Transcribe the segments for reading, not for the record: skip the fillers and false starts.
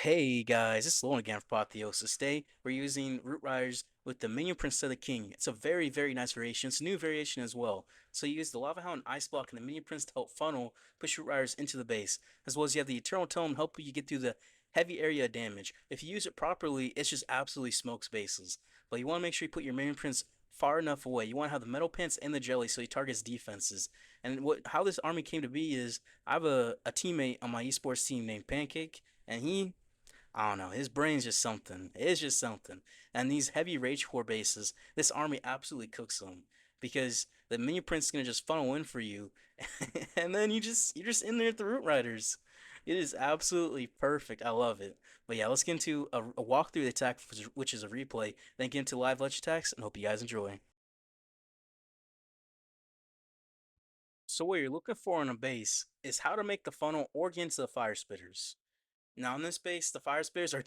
Hey guys, it's Sloan again for Apotheosis. Today we're using Root Riders with the Minion Prince of the King. It's a very nice variation. It's a new variation as well. So you use the Lava Hound Ice Block and the Minion Prince to help funnel push Root Riders into the base, as well as you have the Eternal Tome help you get through the heavy area damage. If you use it properly, it's just absolutely smokes bases. But you want to make sure you put your Minion Prince far enough away. You want to have the Metal Pants and the Jelly so he targets defenses. And how this army came to be is I have a teammate on my esports team named Pancake, and I don't know. His brain's just something. It's just something. And these heavy rage core bases, this army absolutely cooks them because the minion prince is gonna just funnel in for you, and then you're just in there with the root riders. It is absolutely perfect. I love it. But yeah, let's get into a walkthrough of the attack, which is a replay. Then get into live ledge attacks, and hope you guys enjoy. So what you're looking for in a base is how to make the funnel or get into the fire spitters. Now in this base, the fire spirits are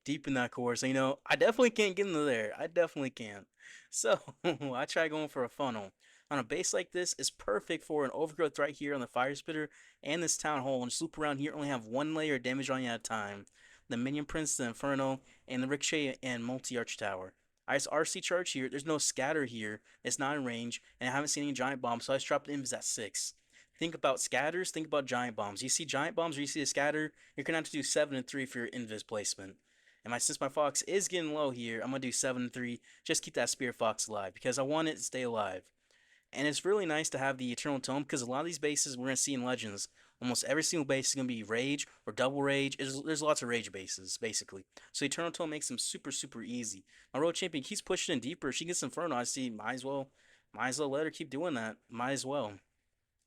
deep in that core. So I definitely can't get into there. I definitely can't. So I try going for a funnel. On a base like this, it's perfect for an overgrowth right here on the fire spitter and this town hall. And just loop around here, only have one layer of damage on you at a time. The minion prince, the inferno, and the ricochet and multi arch tower. I just RC charge here. There's no scatter here. It's not in range, and I haven't seen any giant bombs, so I just dropped the invis at 6. Think about scatters, think about giant bombs. You see giant bombs or you see a scatter, you're gonna have to do 7 and 3 for your invis placement. And since my fox is getting low here, I'm gonna do 7 and 3. Just keep that spear fox alive because I want it to stay alive. And it's really nice to have the Eternal Tome because a lot of these bases we're going to see in Legends, almost every single base is going to be Rage or Double Rage. There's lots of Rage bases, basically. So Eternal Tome makes them super easy. My Road Champion keeps pushing in deeper. She gets Inferno. I see, might as well let her keep doing that. Might as well.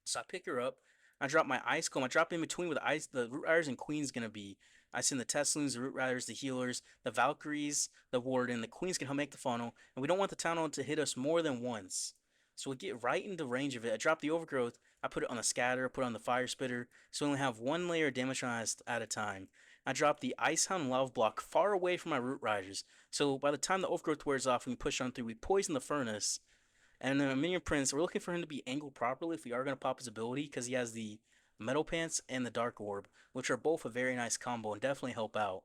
So I pick her up. I drop my Ice Comb. I drop in between where the Root Riders and Queen's going to be. I send the Tesloons, the Root Riders, the Healers, the Valkyries, the Warden. The Queen's can help make the funnel. And we don't want the Town Hall to hit us more than once. So we get right into range of it. I drop the Overgrowth. I put it on the Scatter. I put it on the Fire Spitter. So we only have one layer of damage on us at a time. I drop the Ice Hound Lava Block far away from my Root Riders. So by the time the Overgrowth wears off and we push on through, we poison the Furnace. And then Minion Prince, we're looking for him to be angled properly if we are going to pop his ability because he has the Metal Pants and the Dark Orb, which are both a very nice combo and definitely help out.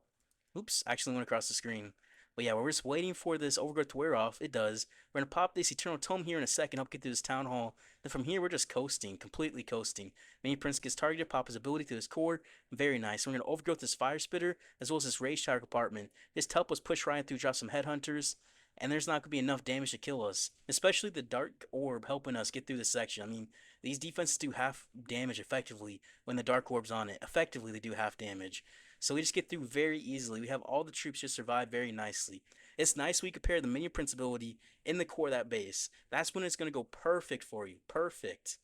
Oops, actually went across the screen. But yeah, we're just waiting for this Overgrowth to wear off. It does. We're going to pop this Eternal Tome here in a second, help get through this Town Hall. Then from here, we're just coasting, completely coasting. Minion Prince gets targeted, pop his ability through his core. Very nice. We're going to Overgrowth this Fire Spitter, as well as this Rage Tower compartment. This help us push right through, drop some Headhunters, and there's not going to be enough damage to kill us. Especially the Dark Orb helping us get through this section. I mean, these defenses do half damage effectively when the Dark Orb's on it. Effectively, they do half damage. So we just get through very easily. We have all the troops just survive very nicely. It's nice we compare the Minion Prince ability in the core of that base. That's when it's going to go perfect for you. Perfect.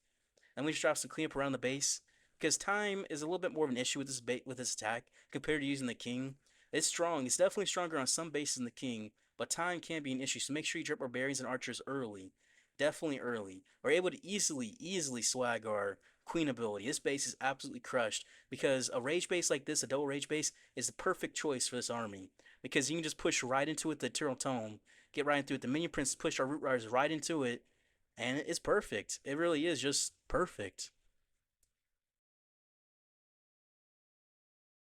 And we just drop some cleanup around the base. Because time is a little bit more of an issue with this attack compared to using the King. It's strong. It's definitely stronger on some bases than the King, but time can be an issue. So make sure you drop barbarians and archers early. Definitely early. We're able to easily swag our queen ability. This base is absolutely crushed because a rage base like this, a double rage base, is the perfect choice for this army because you can just push right into it with the Eternal Tome, get right into it. The Minion Prince push our Root Riders right into it, and it's perfect. It really is just perfect.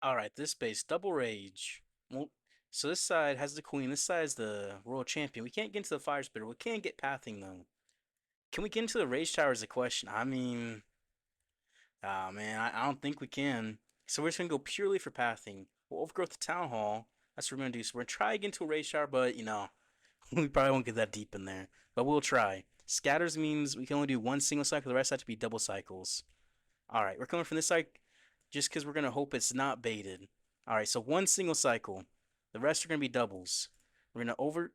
All right, this base double rage. Well, so this side has the queen. This side is the royal champion. We can't get into the fire spitter. We can't get pathing though. Can we get into the rage tower is the question. I mean, ah man, I don't think we can. So we're just gonna go purely for pathing. We'll overgrowth the town hall. That's what we're gonna do. So we're gonna try to get into a rage tower, but we probably won't get that deep in there. But we'll try. Scatters means we can only do one single cycle. The rest have to be double cycles. All right, we're coming from this side just because we're going to hope it's not baited. All right, so one single cycle. The rest are going to be doubles. We're going to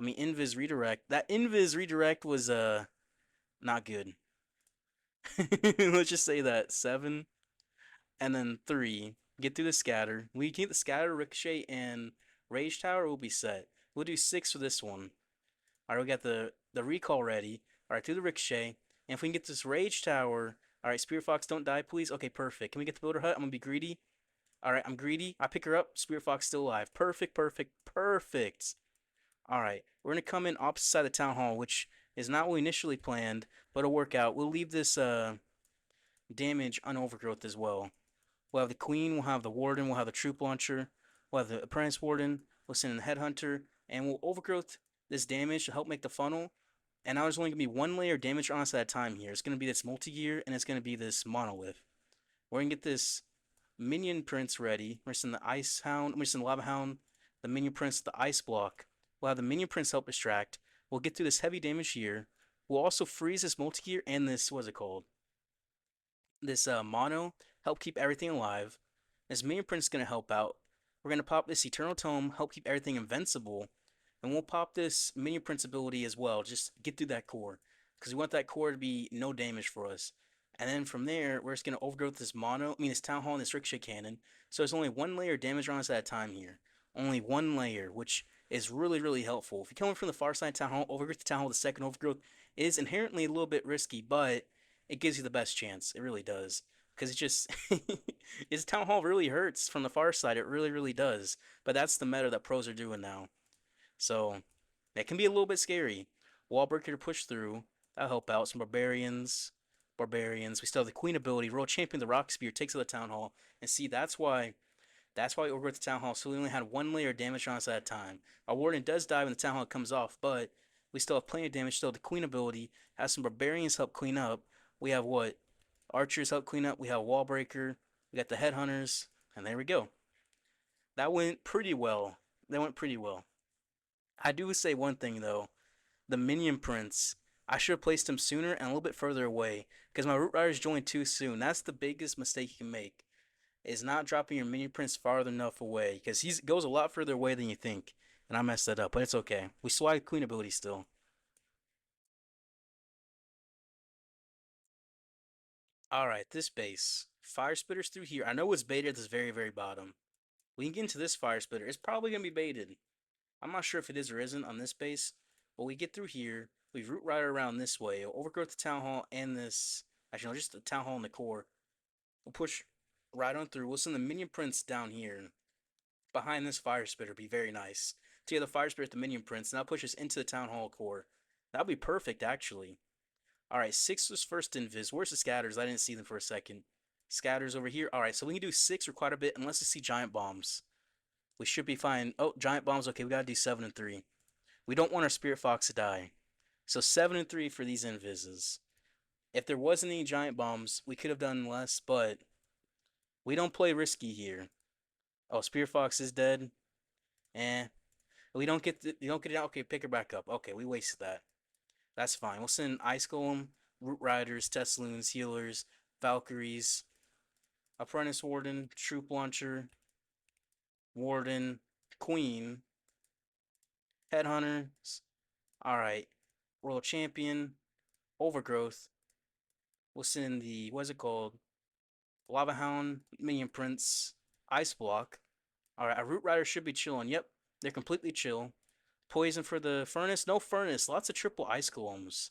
invis redirect. That invis redirect was not good. Let's just say that. 7 and then 3. Get through the scatter. We keep the scatter, ricochet, and rage tower. We'll be set. We'll do 6 for this one. All right, we got the recall ready. All right, through the ricochet. And if we can get this rage tower. All right, Spear Fox, don't die, please. Okay, perfect. Can we get the builder hut? I'm gonna be greedy. All right, I'm greedy. I pick her up. Spear Fox still alive. Perfect. All right, we're gonna come in opposite side of the town hall, which is not what we initially planned, but it'll work out. We'll leave this damage unovergrowth as well. We'll have the queen. We'll have the warden. We'll have the troop launcher. We'll have the Apprentice Warden, we'll send in the Headhunter, and we'll overgrowth this damage to help make the funnel. And now there's only going to be one layer of damage on us at a time here. It's going to be this multi-gear, and it's going to be this monolith. We're going to get this Minion Prince ready. We're sending the Ice Hound, we're sending the Lava Hound, the Minion Prince, the Ice Block. We'll have the Minion Prince help distract. We'll get through this heavy damage here. We'll also freeze this multi-gear and this, what's it called? This mono, help keep everything alive. This Minion Prince is going to help out. We're going to pop this Eternal Tome, help keep everything invincible. And we'll pop this Minion Prince ability as well, just get through that core. Because we want that core to be no damage for us. And then from there, we're just going to overgrowth this this Town Hall and this Ricochet Cannon. So there's only one layer of damage on us at a time here. Only one layer, which is really, really helpful. If you're coming from the far side Town Hall, overgrowth the Town Hall, the second overgrowth is inherently a little bit risky, but it gives you the best chance. It really does. Because it just, his Town Hall really hurts from the far side. It really, really does. But that's the meta that pros are doing now. So that can be a little bit scary. Wall breaker to push through. That'll help out. Some barbarians. Barbarians. We still have the Queen ability. Royal Champion, the Rock Spear, takes out the Town Hall. And see, that's why we overgrowth the Town Hall. So we only had one layer of damage on us at a time. Our Warden does die when the Town Hall comes off, but we still have plenty of damage. Still have the Queen ability. Has some barbarians help clean up. We have what? Archers help clean up. We have Wall Breaker. We got the Headhunters. And there we go. That went pretty well. That went pretty well. I do say one thing though. The Minion Prince. I should have placed him sooner and a little bit further away because my Root Riders joined too soon. That's the biggest mistake you can make, is not dropping your Minion Prince farther enough away because he goes a lot further away than you think. And I messed that up, but it's okay. We swag Queen ability still. Alright, this base. Fire Spitters through here. I know it's baited at this very, very bottom. We can get into this Fire Spitter. It's probably going to be baited. I'm not sure if it is or isn't on this base, but we get through here. We root right around this way. We'll overgrowth the Town Hall and this. Actually, no, just the Town Hall and the core. We'll push right on through. We'll send the Minion Prince down here. Behind this Fire Spitter. Be very nice. To get the Fire Spitter at the Minion Prince. And that'll push us into the Town Hall core. That'll be perfect, actually. Alright, 6 was first invis. Where's the scatters? I didn't see them for a second. Scatters over here. Alright, so we can do 6 for quite a bit unless we see giant bombs. We should be fine. Oh, giant bombs. Okay, we gotta do 7 and 3. We don't want our Spirit Fox to die. So 7 and 3 for these invises. If there wasn't any giant bombs, we could have done less, but we don't play risky here. Oh, Spirit Fox is dead. Eh. We don't get it out. Okay, pick her back up. Okay, we wasted that. That's fine. We'll send Ice Golem, Root Riders, Tesloons, Healers, Valkyries, Apprentice Warden, Troop Launcher, Warden, Queen, Headhunters. Alright. Royal Champion, Overgrowth. We'll send the, what's it called? Lava Hound, Minion Prince, Ice Block. Alright, our Root Rider should be chilling. Yep, they're completely chill. Poison for the Furnace. No Furnace. Lots of triple Ice Golems.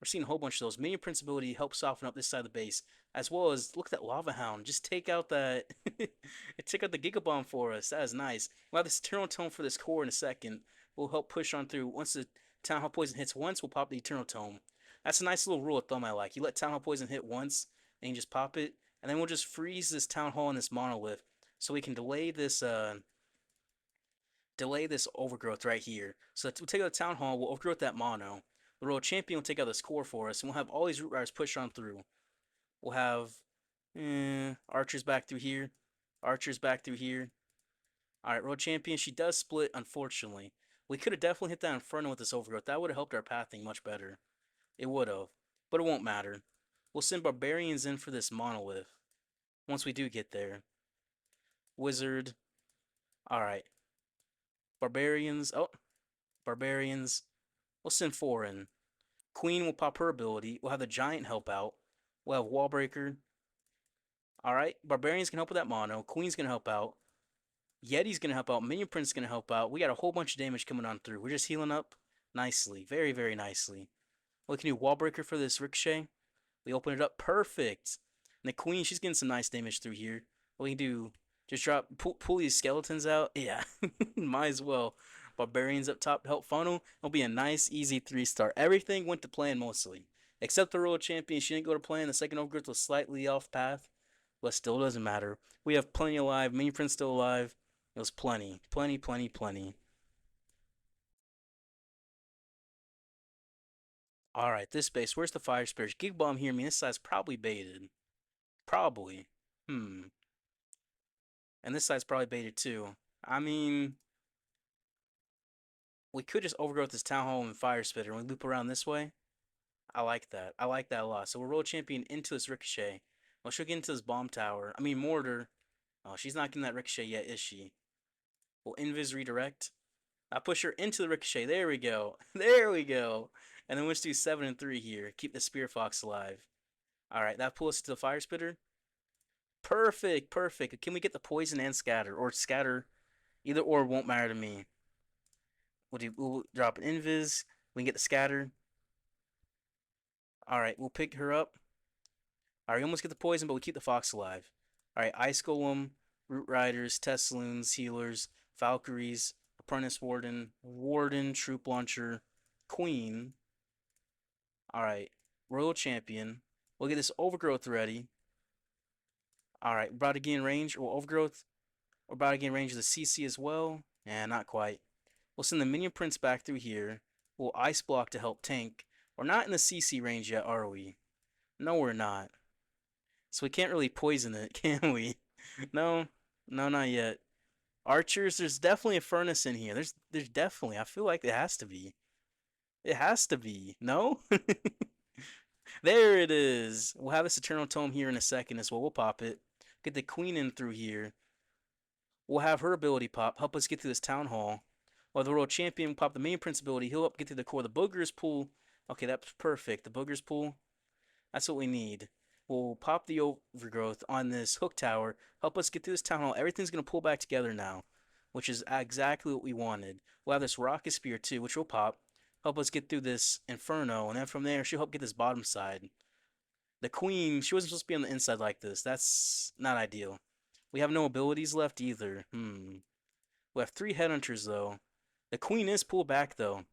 We're seeing a whole bunch of those. Minion Prince ability helps soften up this side of the base. As well as, look at that Lava Hound. Just take out that... take out the Giga Bomb for us. That is nice. We'll have this Eternal Tome for this core in a second. We'll help push on through. Once the Town Hall Poison hits once, we'll pop the Eternal Tome. That's a nice little rule of thumb I like. You let Town Hall Poison hit once, and you just pop it. And then we'll just freeze this Town Hall and this Monolith. So we can delay this overgrowth right here. So we'll take out the Town Hall, we'll overgrowth that mono. The Royal Champion will take out this core for us, and we'll have all these Root Riders push on through. We'll have Archers back through here. Archers back through here. Alright, Royal Champion, she does split, unfortunately. We could have definitely hit that Inferno with this overgrowth. That would have helped our pathing much better. It would have. But it won't matter. We'll send Barbarians in for this Monolith. Once we do get there. Wizard. Alright. Barbarians. Oh. Barbarians. We'll send 4 in. Queen will pop her ability. We'll have the Giant help out. We'll have Wallbreaker. Alright. Barbarians can help with that mono. Queen's gonna help out. Yeti's gonna help out. Minion Prince gonna help out. We got a whole bunch of damage coming on through. We're just healing up nicely. Very, very nicely. We can do Wallbreaker for this Ricochet. We open it up. Perfect. And the Queen, she's getting some nice damage through here. What we can do, just pull these skeletons out. Yeah, might as well. Barbarians up top to help funnel. It'll be a nice, easy 3-star. Everything went to plan mostly. Except the Royal Champion. She didn't go to plan. The second overgrowth was slightly off path. But still doesn't matter. We have plenty alive. Minion Prince still alive. It was plenty, plenty, plenty, plenty. All right, this base. Where's the fire spirit? Gig bomb here. I mean, this side's probably baited. Probably. Hmm. And this side's probably baited too. I mean, we could just overgrowth this town hall and fire spitter and we loop around this way. I like that. I like that a lot. So we'll roll champion into this ricochet. Well, she'll get into this bomb tower. I mean, mortar. Oh, she's not getting that ricochet yet, is she? Will invis redirect? I push her into the ricochet. There we go. There we go. And then we'll just do 7 and 3 here. Keep the spear fox alive. All right, that pulls us to the fire spitter. Perfect, perfect. Can we get the poison and scatter? Or scatter? Either or won't matter to me. We'll drop an invis. We can get the scatter. All right, we'll pick her up. All right, we almost get the poison, but we keep the fox alive. All right, Ice Golem, Root Riders, Tesloons, Healers, Valkyries, Apprentice Warden, Warden, Troop Launcher, Queen. All right, Royal Champion. We'll get this Overgrowth ready. All right, about to gain range. Or Overgrowth. We're about to gain range of the CC as well. Yeah, not quite. We'll send the Minion Prince back through here. We'll Ice Block to help tank. We're not in the CC range yet, are we? No, we're not. So we can't really poison it, can we? No, no, not yet. Archers, there's definitely a furnace in here. There's definitely. I feel like it has to be. It has to be. No? There it is. We'll have this Eternal Tome here in a second as well. We'll pop it. Get the Queen in through here. We'll have her ability pop. Help us get through this Town Hall. While the World Champion pop the main Prince ability. He'll help get through the core. The Boogers pool. Okay, that's perfect. The Boogers pool. That's what we need. We'll pop the overgrowth on this hook tower. Help us get through this town hall. Everything's going to pull back together now, which is exactly what we wanted. We'll have this rocket spear too, which will pop. Help us get through this inferno, and then from there, she'll help get this bottom side. The queen, she wasn't supposed to be on the inside like this. That's not ideal. We have no abilities left either. We have 3 headhunters though. The queen is pulled back though.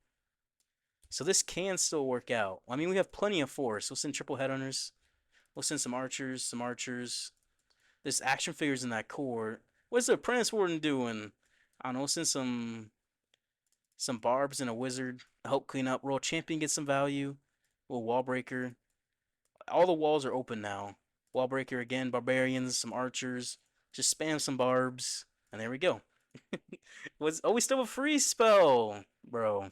So this can still work out. I mean, we have plenty of force. We'll send triple headhunters. We'll send some archers, some archers. There's action figures in that core. What's the Apprentice Warden doing? I don't know. We'll send some barbs and a wizard to help clean up. Royal Champion gets some value. Little wall breaker. All the walls are open now. Wall breaker again. Barbarians, some archers. Just spam some barbs, and there we go. We still have a free spell, bro.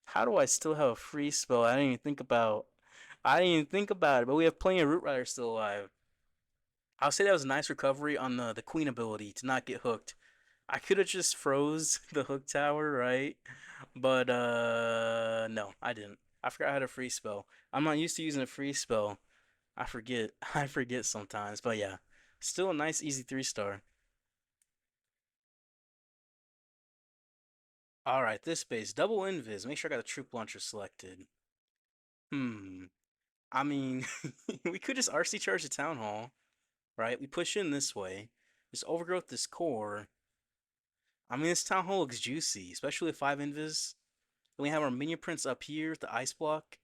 How do I still have a free spell? I didn't even think about. I didn't even think about it, but we have plenty of Root Riders still alive. I'll say that was a nice recovery on the Queen ability to not get hooked. I could have just froze the hook tower, right? But no, I didn't. I forgot I had a free spell. I'm not used to using a free spell. I forget. I forget sometimes. But yeah, still a nice easy 3-star. All right, this base double invis. Make sure I got the troop launcher selected. Hmm. I mean, we could just RC charge the town hall, right? We push in this way. Just overgrowth this core. I mean, this town hall looks juicy, especially with 5 invis. Then we have our minion prince up here with the ice block.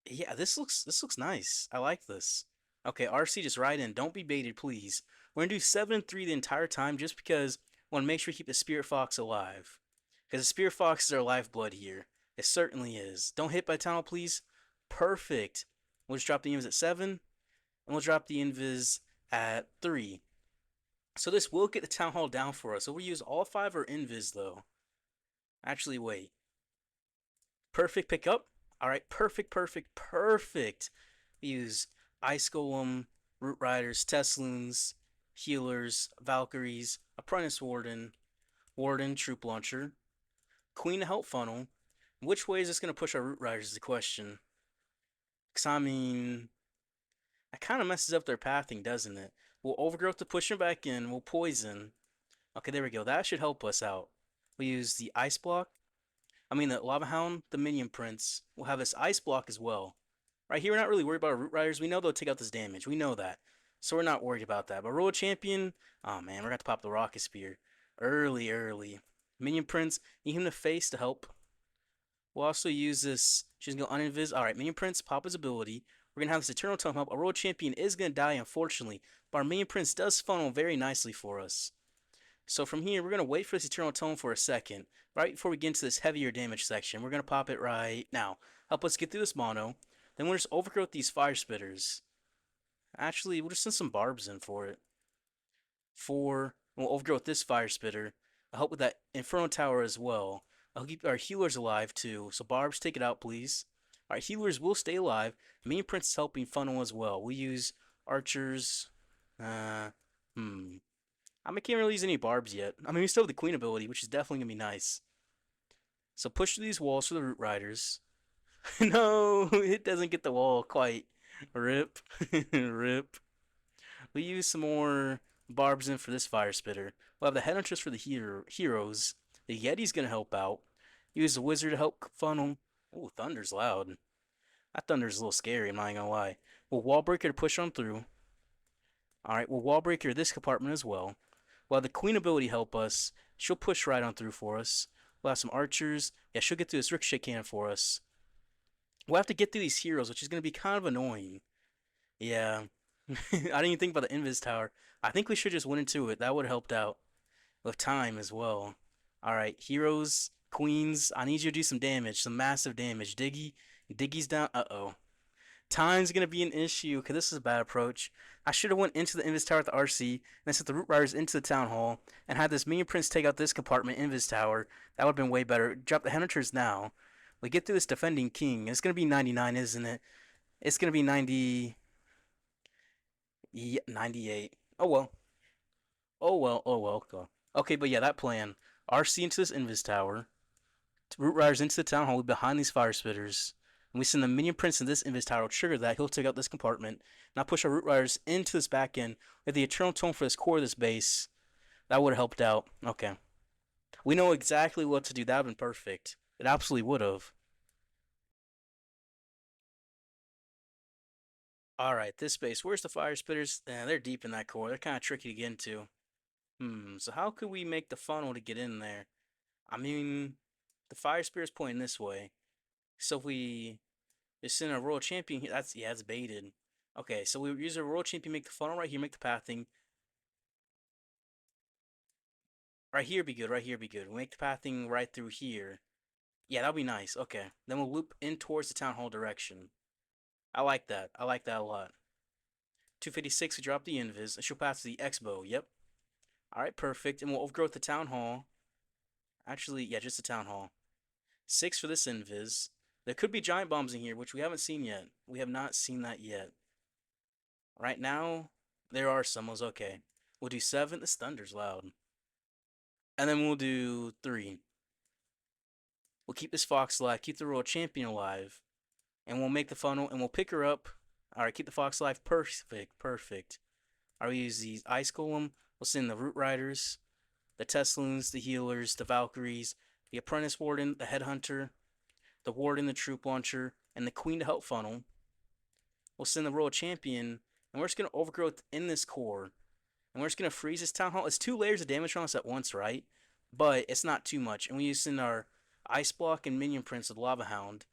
Yeah, this looks nice. I like this. Okay, RC just right in. Don't be baited, please. We're gonna do 7 and 3 the entire time just because I want to make sure we keep the Spirit Fox alive. Because the Spirit Fox is our lifeblood here. It certainly is. Don't hit by tunnel, please. Perfect. We'll just drop the invis at 7, and we'll drop the invis at 3. So this will get the town hall down for us. So we'll use all 5 or invis though. Actually, wait. Perfect pickup. All right, perfect, perfect, perfect. We use Ice Golem, Root Riders, Tesloons, Healers, Valkyries, Apprentice Warden, Warden, Troop Launcher, Queen Help Funnel. Which way is this going to push our Root Riders is the question. Because, I mean, that kind of messes up their pathing, doesn't it? We'll Overgrowth to push them back in. We'll Poison. Okay, there we go. That should help us out. We use the Ice Block. I mean, the Lava Hound, the Minion Prince. We'll have this Ice Block as well. Right here, we're not really worried about our Root Riders. We know they'll take out this damage. We know that. So we're not worried about that. But Royal Champion, oh man, we're going to pop the Rocket Spear. Early, early. Minion Prince, need him to face to help. We'll also use this. She's going to go uninvis. Alright, Minion Prince, pop his ability. We're going to have this Eternal Tome help. Our Royal Champion is going to die, unfortunately. But our Minion Prince does funnel very nicely for us. So from here, we're going to wait for this Eternal Tome for a second. Right before we get into this heavier damage section, we're going to pop it right now. Help us get through this mono. Then we'll just overgrowth these fire spitters. Actually, we'll just send some barbs in for it. We'll overgrowth this fire spitter. I'll help with that Inferno Tower as well. I'll keep our healers alive too. So barbs, take it out, please. Our healers will stay alive. Minion Prince is helping funnel as well. We use archers. I can't really use any barbs yet. I mean, we still have the queen ability, which is definitely gonna be nice. So push through these walls for the root riders. No, it doesn't get the wall quite. Rip. Rip. We use some more barbs in for this fire spitter. We'll have the headhunters for the heroes. The Yeti's gonna help out. Use the wizard to help funnel. Ooh, thunder's loud. That thunder's a little scary, I'm not gonna lie. We'll wall breaker to push on through. Alright, we'll wall breaker this compartment as well. We'll have the queen ability help us. She'll push right on through for us. We'll have some archers. Yeah, she'll get through this ricochet cannon for us. We'll have to get through these heroes, which is gonna be kind of annoying. Yeah. I didn't even think about the Invis Tower. I think we should just went into it. That would have helped out with time as well. Alright, heroes, queens, I need you to do some damage, some massive damage. Diggy's down. Uh-oh. Time's gonna be an issue, because this is a bad approach. I should have went into the Invis Tower at the RC, and then sent the Root Riders into the Town Hall, and had this Minion Prince take out this compartment, Invis Tower. That would have been way better. Drop the Hunters now. We get through this Defending King. It's gonna be 99, isn't it? It's gonna be 90... Yeah, 98. Oh well. Oh well, oh well. Okay, but yeah, that plan. RC into this Invis Tower. Root Riders into the Town Hall behind these Fire Spitters. And we send the Minion Prince in this Invis Tower. Trigger that. He'll take out this compartment. Now push our Root Riders into this back end. With the Eternal Tome for this core of this base. That would have helped out. Okay. We know exactly what to do. That would have been perfect. It absolutely would have. Alright, this base. Where's the Fire Spitters? They're deep in that core. They're kind of tricky to get into. So how could we make the funnel to get in there? I mean, the Fire Spirit's pointing this way. So if we just send a Royal Champion here, that's baited. Okay, so we use a Royal Champion, make the funnel right here, make the pathing. Right here be good, right here be good. We make the pathing right through here. Yeah, that'll be nice. Okay, then we'll loop in towards the Town Hall direction. I like that. I like that a lot. 256, we drop the Invis, and she'll pass to the X-Bow. Yep. Alright, perfect. And we'll overgrowth the Town Hall. Actually, yeah, just the Town Hall. 6 for this Invis. There could be giant bombs in here, which we haven't seen yet. We have not seen that yet. Right now, there are some. Okay. We'll do 7. This thunder's loud. And then we'll do 3. We'll keep this Fox alive, keep the Royal Champion alive. And we'll make the funnel, and we'll pick her up. Alright, keep the Fox alive. Perfect, perfect. Alright, we use the Ice Golem. We'll send the Root Riders, the Teslins, the Healers, the Valkyries, the Apprentice Warden, the Headhunter, the Warden, the Troop Launcher, and the Queen to help funnel. We'll send the Royal Champion, and we're just going to overgrowth in this core. And we're just going to freeze this Town Hall. It's 2 layers of damage on us at once, right? But it's not too much. And we use in our Ice Block and Minion Prince with Lava Hound.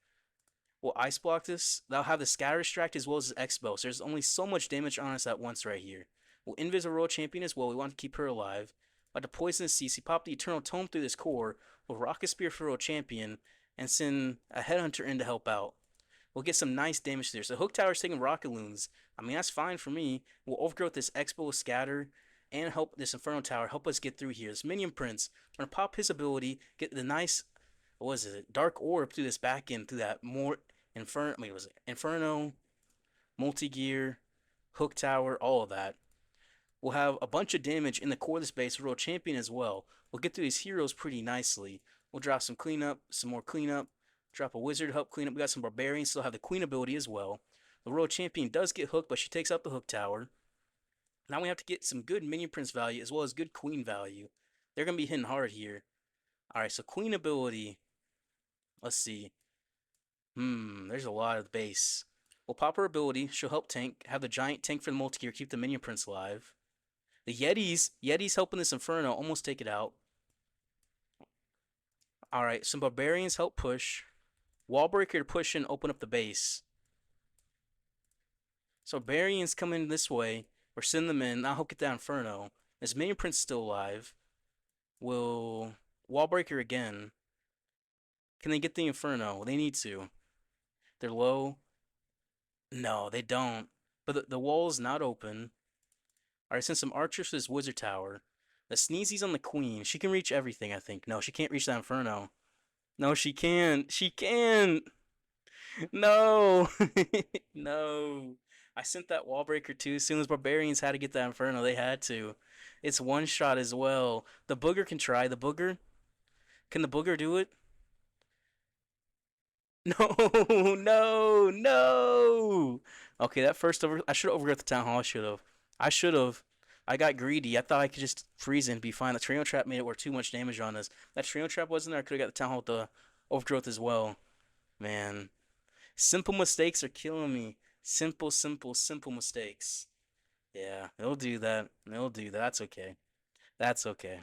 We'll Ice Block this. That'll have the Scatter Distract as well as the X-Bow. So there's only so much damage on us at once right here. We'll Invis a Royal Champion as well. We want to keep her alive. But to poison the CC, pop the Eternal Tome through this core. We'll Rocket Spear for Royal Champion. And send a Headhunter in to help out. We'll get some nice damage there. So Hook Tower's taking Rocket Loons. I mean, that's fine for me. We'll overgrowth this X-Bow with Scatter. And help this Inferno Tower. Help us get through here. This Minion Prince. We're going to pop his ability. Get the nice, what was it? Dark Orb through this back end. Through that more Inferno, Multi-Gear, Hook Tower, all of that. We'll have a bunch of damage in the core of this base. Royal Champion as well. We'll get through these heroes pretty nicely. We'll drop some cleanup, some more cleanup. Drop a wizard to help clean up. We got some barbarians. Still have the queen ability as well. The Royal Champion does get hooked, but she takes out the Hook Tower. Now we have to get some good Minion Prince value as well as good queen value. They're going to be hitting hard here. Alright, so queen ability. Let's see. There's a lot of the base. We'll pop her ability. She'll help tank. Have the giant tank for the multi-gear. Keep the Minion Prince alive. The Yeti's helping this Inferno almost take it out. Alright, some barbarians help push. Wallbreaker to push and open up the base. So barbarians coming this way. We're sending them in. Now he'll get that Inferno. This Minion Prince is still alive. Will wall breaker again. Can they get the Inferno? They need to. They're low. No, they don't. But the wall's not open. Alright, send some archers to this wizard tower. The Sneezy's on the queen. She can reach everything, I think. No, she can't reach that Inferno. No, she can't. She can't. No. No. I sent that wall breaker too. As soon as barbarians had to get that Inferno, they had to. It's one shot as well. The booger can try. The booger. Can the booger do it? No, no, no. Okay, that first over. I should have overgrowth the town hall. I should have. I should have. I got greedy. I thought I could just freeze and be fine. The trio trap made it work too much damage on us. That trio trap wasn't there. I could have got the town hall with the overgrowth as well. Man, simple mistakes are killing me. Simple, simple, simple mistakes. Yeah, it'll do that. It'll do that. That's okay. That's okay.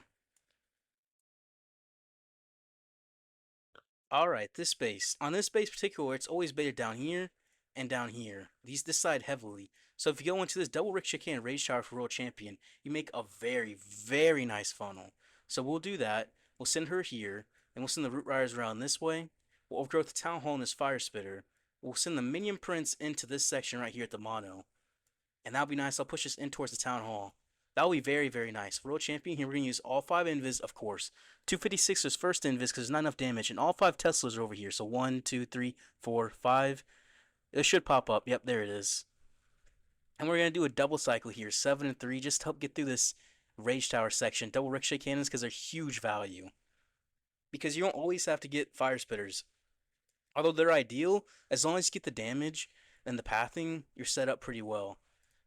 All right, this base. On this base particular, it's always baited down here and down here. These this side heavily. So if you go into this double Rick Chicken Rage Tower for World Champion, you make a very, very nice funnel. So we'll do that. We'll send her here, and we'll send the Root Riders around this way. We'll overgrowth the Town Hall in this Fire Spitter. We'll send the Minion Prince into this section right here at the Mono. And that'll be nice. I'll push this in towards the Town Hall. That'll be very, very nice. For World Champion, here we're going to use all 5 Invis, of course. 256 is first Invis because there's not enough damage. And all 5 Teslas are over here. So 1, 2, 3, 4, 5. It should pop up. Yep, there it is. And we're going to do a double cycle here. 7 and 3 just to help get through this Rage Tower section. Double Ricochet Cannons because they're huge value. Because you don't always have to get Fire Spitters. Although they're ideal, as long as you get the damage and the pathing, you're set up pretty well.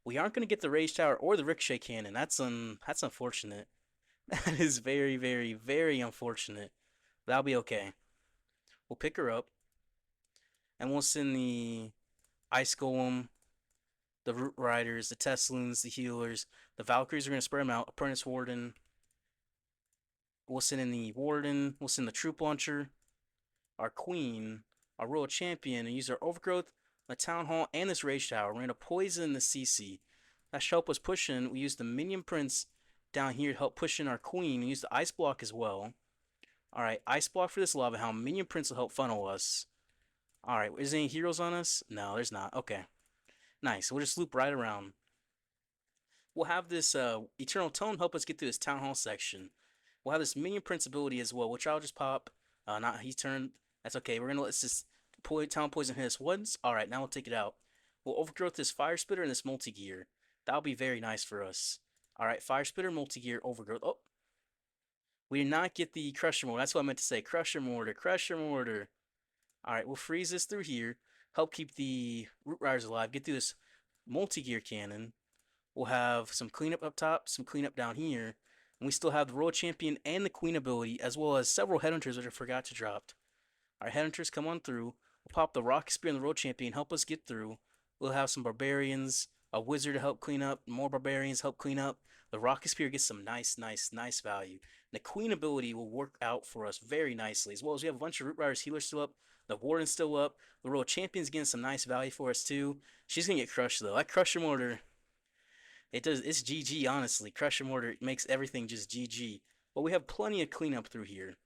We aren't going to get the Rage Tower or the Ricochet Cannon. That's unfortunate. That is very, very, very unfortunate. That'll be okay. We'll pick her up. And we'll send the Ice Golem, the Root Riders, the Teslins, the Healers. The Valkyries are going to spread them out. Apprentice Warden. We'll send in the Warden. We'll send the Troop Launcher. Our Queen. Our Royal Champion. And use our Overgrowth, the Town Hall, and this Rage Tower. We're going to poison the CC. That should help us push in. We use the Minion Prince down here to help push in our Queen. We use the Ice Block as well. Alright, Ice Block for this Lava Hound. Minion Prince will help funnel us. Alright, is there any heroes on us? No, there's not. Okay. Nice. We'll just loop right around. We'll have this Eternal Tone help us get through this Town Hall section. We'll have this Minion Prince ability as well, which I'll just pop. Not he's turned. That's okay. We're going to let this Town Poison hit us once. Alright, now we'll take it out. We'll overgrowth this Fire Spitter and this Multi-Gear. That'll be very nice for us. Alright, Fire Spitter, Multi-Gear, Overgrowth. Oh! We did not get the Crusher Mortar. That's what I meant to say. Crusher Mortar, Crusher Mortar. Alright, we'll freeze this through here. Help keep the Root Riders alive. Get through this Multi-Gear Cannon. We'll have some cleanup up top, some cleanup down here. And we still have the Royal Champion and the Queen ability, as well as several Headhunters which I forgot to drop. Alright, Headhunters, come on through. We'll pop the Rock Spear and the Royal Champion, help us get through. We'll have some Barbarians, a Wizard to help clean up, more Barbarians help clean up. The Rocket Spear gets some nice value. And the Queen ability will work out for us very nicely, as well as we have a bunch of Root Riders healers still up. The Warden's still up. The Royal Champion's getting some nice value for us too. She's gonna get crushed though. That Crusher Mortar, it's GG honestly. Crusher Mortar makes everything just GG. But we have plenty of cleanup through here.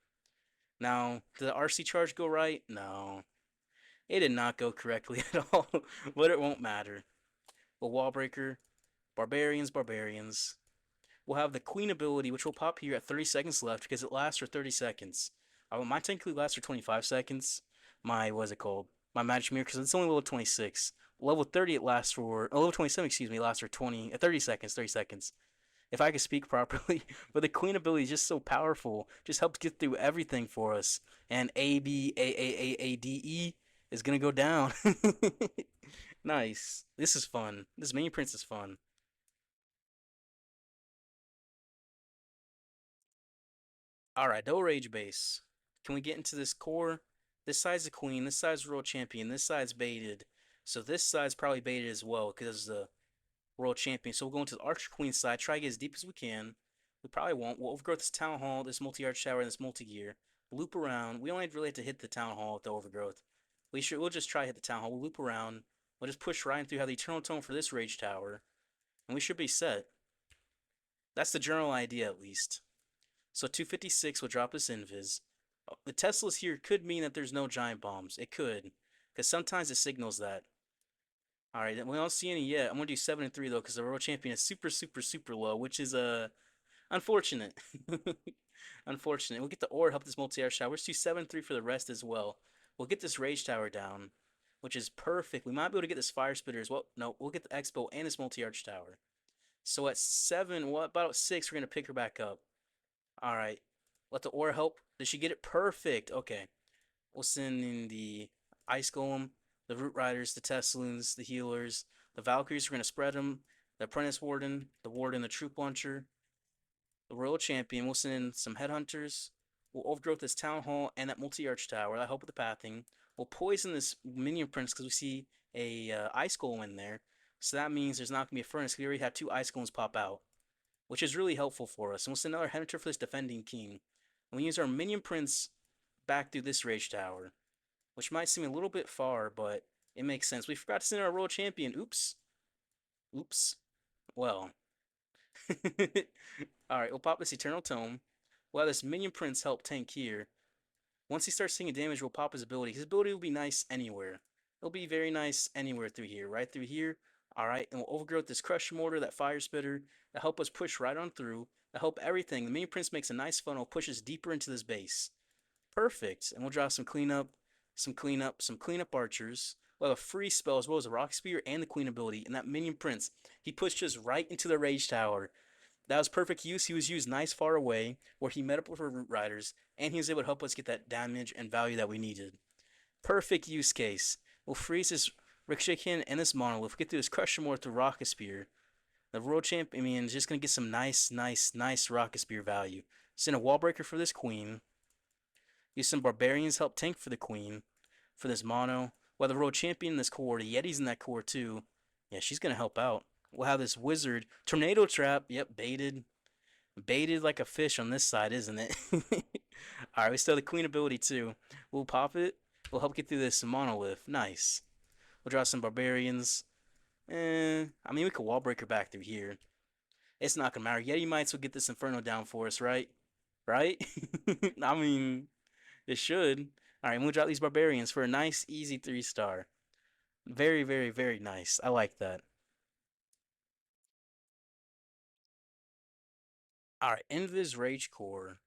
Now, did the RC charge go right? No. It did not go correctly at all. But it won't matter. We'll Wall Breaker. Barbarians, Barbarians. We'll have the Queen ability, which will pop here at 30 seconds left because it lasts for 30 seconds. Mine technically lasts for 25 seconds. What's it called? My Magic Mirror, because it's only level 26. Level 30 it lasts for, level 27, excuse me, lasts for 30 seconds, 30 seconds. If I could speak properly. But the Queen ability is just so powerful. Just helps get through everything for us. And A, B, A, D, E is going to go down. Nice. This is fun. This Minion Prince is fun. Alright, double Rage Base. Can we get into this core? This side's a Queen, this side's World Champion, this side's baited. So this side's probably baited as well because the World Champion. So we'll go into the Archer Queen side, try to get as deep as we can. We probably won't. We'll overgrowth this Town Hall, this Multi-Arch Tower, and this Multi-Gear. Loop around. We only really have to hit the Town Hall with the overgrowth. We'll just try to hit the Town Hall. We'll loop around. We'll just push right through, have the Eternal Tone for this Rage Tower. And we should be set. That's the general idea, at least. So 256 will drop us invis. The Teslas here could mean that there's no giant bombs. It could, because sometimes it signals that. All right, we don't see any yet. I'm gonna do 7 and 3 though, because the world champion is super, super, super low, which is unfortunate. Unfortunate. We'll get the ore help this multi-air shower. Let's do 7 and 3 for the rest as well. We'll get this rage tower down, which is perfect. We might be able to get this fire spitter as well. No, we'll get the expo and this multi-arch tower. So at 7, what about 6? We're gonna pick her back up. All right. Let the aura help. Did she get it? Perfect. Okay. We'll send in the Ice Golem, the Root Riders, the Teslans, the Healers, the Valkyries. We're going to spread them. The Apprentice Warden, the Troop Launcher, the Royal Champion. We'll send in some Headhunters. We'll overgrowth this Town Hall and that Multi-Arch Tower. That'll help with the pathing. We'll poison this Minion Prince because we see a Ice Golem in there. So that means there's not going to be a Furnace because we already have 2 Ice Golems pop out, which is really helpful for us. And we'll send another Headhunter for this Defending King. And we use our Minion Prince back through this Rage Tower, which might seem a little bit far, but it makes sense. We forgot to send our Royal Champion. Oops. Oops. Well. Alright, we'll pop this Eternal Tome. We'll have this Minion Prince help tank here. Once he starts taking damage, we'll pop his ability. His ability will be nice anywhere. It'll be very nice anywhere through here. Right through here. Alright, and we'll overgrowth this Crush Mortar, that Fire Spitter. That help us push right on through. That help everything. The Minion Prince makes a nice funnel, pushes deeper into this base. Perfect. And we'll draw some cleanup, some cleanup archers. We'll have a free spell as well as a rock spear and the queen ability. And that Minion Prince, he pushed us right into the rage tower. That was perfect use. He was used nice far away where he met up with our root riders, and he was able to help us get that damage and value that we needed. Perfect use case. We'll freeze this Ricochet Cannon and this Monolith. We'll get through this Crusher More through Rocket Spear. The World Champion is just going to get some nice Rocket Spear value. Send a Wall Breaker for this Queen. Use some Barbarians help tank for the Queen. For this Mono. Well, the World Champion in this core. The Yeti's in that core too. Yeah, she's going to help out. We'll have this Wizard. Tornado Trap. Yep, baited. Baited like a fish on this side, isn't it? Alright, we still have the Queen ability too. We'll pop it. We'll help get through this Monolith. Nice. We'll draw some Barbarians. I mean, we could Wall Breaker back through here. It's not going to matter. Yeti Mites will get this Inferno down for us, right? Right? I mean, it should. Alright, we'll drop these Barbarians for a nice, easy 3-star. Very, very, very nice. I like that. Alright, Invis Rage Core.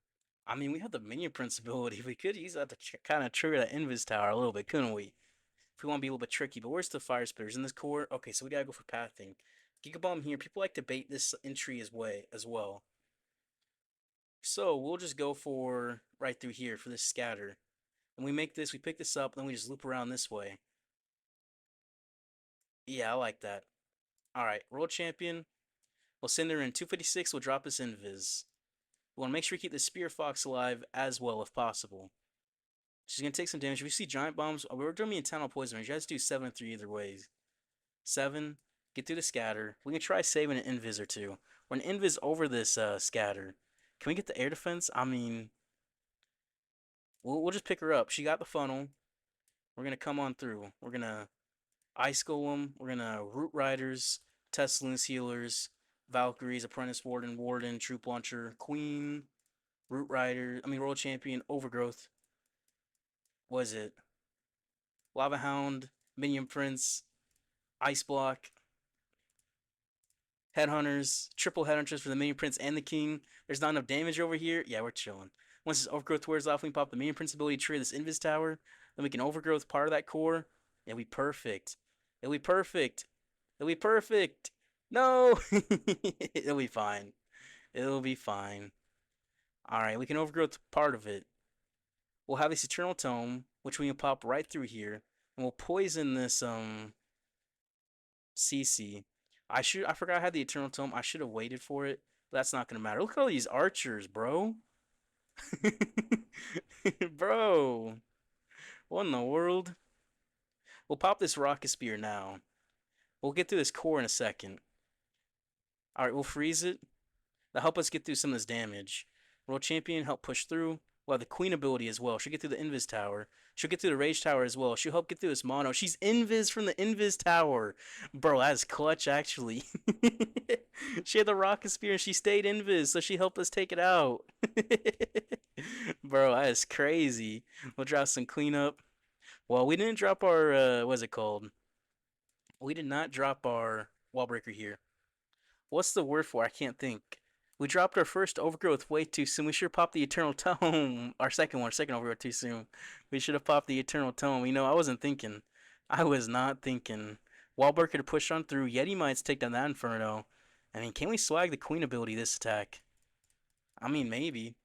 I mean, we have the Minion Prince ability. We could use that to kind of trigger that Invis Tower a little bit, couldn't we? If we want to be a little bit tricky. But where's the Fire Spitters? In this core? Okay, so we gotta go for Pathing. Gigabomb here. People like to bait this entry as well. So we'll just go for right through here for this Scatter. And we make this, we pick this up, then we just loop around this way. Yeah, I like that. Alright, World Champion. We'll send her in 256, we'll drop this Invis. We want to make sure we keep the Spear Fox alive as well if possible. She's going to take some damage. If we see Giant Bombs, we're going to be in Town Hall Poison Range. You guys do 7 and 3 either ways. 7, get through the Scatter. We can try saving an Invis or two. Or an Invis over this Scatter. Can we get the air defense? I mean, we'll just pick her up. She got the funnel. We're going to come on through. We're going to Ice Golem. We're going to Root Riders, Teslans, Healers, Valkyries, Apprentice Warden, Troop Launcher, Queen, Royal Champion, Overgrowth. What is it? Lava Hound, Minion Prince, Ice Block, Headhunters, triple Headhunters for the Minion Prince and the King. There's not enough damage over here. Yeah, we're chilling. Once this Overgrowth wears off, we can pop the Minion Prince ability, trigger this Invis Tower. Then we can Overgrowth part of that core. It'll be perfect. It'll be perfect. It'll be perfect. No! It'll be fine. It'll be fine. Alright, we can Overgrowth part of it. We'll have this Eternal Tome, which we can pop right through here. And we'll poison this, CC. I forgot I had the Eternal Tome. I should have waited for it. But that's not gonna matter. Look at all these archers, bro. Bro. What in the world? We'll pop this Rocket Spear now. We'll get through this core in a second. Alright, we'll freeze it. That'll help us get through some of this damage. World Champion, help push through. Well, the Queen ability as well. She'll get through the Invis Tower. She'll get through the Rage Tower as well. She'll help get through this Mono. She's Invis from the Invis Tower. Bro, that's clutch, actually. She had the Rocket Spear and she stayed Invis, so she helped us take it out. Bro, that is crazy. We'll drop some cleanup. Well, we didn't drop our, what's it called? We did not drop our Wall Breaker here. What's the word for? I can't think. We dropped our first overgrowth way too soon. We should have popped the Eternal Tome. Our second overgrowth too soon. We should have popped the Eternal Tome. I wasn't thinking. I was not thinking. Wallbreaker to push on through. Yeti Mites take down that Inferno. Can we swag the Queen ability this attack? Maybe.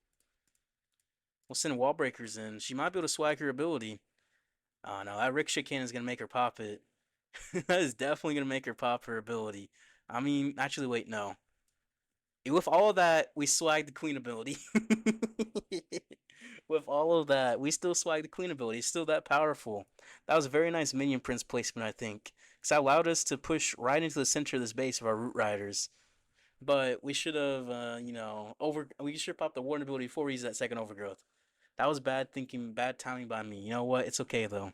We'll send Wallbreakers in. She might be able to swag her ability. Oh no, that Ricochet Cannon is gonna make her pop it. That is definitely gonna make her pop her ability. Actually, wait, no. With all of that, we swag the Queen ability. With all of that, we still swag the Queen ability. It's still that powerful. That was a very nice Minion Prince placement, I think. Because that allowed us to push right into the center of this base of our Root Riders. But we should have, we should have popped the Warden ability before we used that second Overgrowth. That was bad thinking, bad timing by me. You know what? It's okay, though.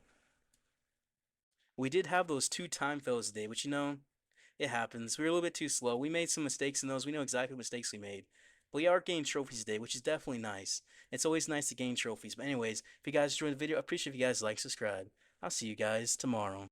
We did have those 2 time fails today, which, it happens. We were a little bit too slow. We made some mistakes in those. We know exactly what mistakes we made. But we are gaining trophies today, which is definitely nice. It's always nice to gain trophies. But anyways, if you guys enjoyed the video, I appreciate if you guys like, subscribe. I'll see you guys tomorrow.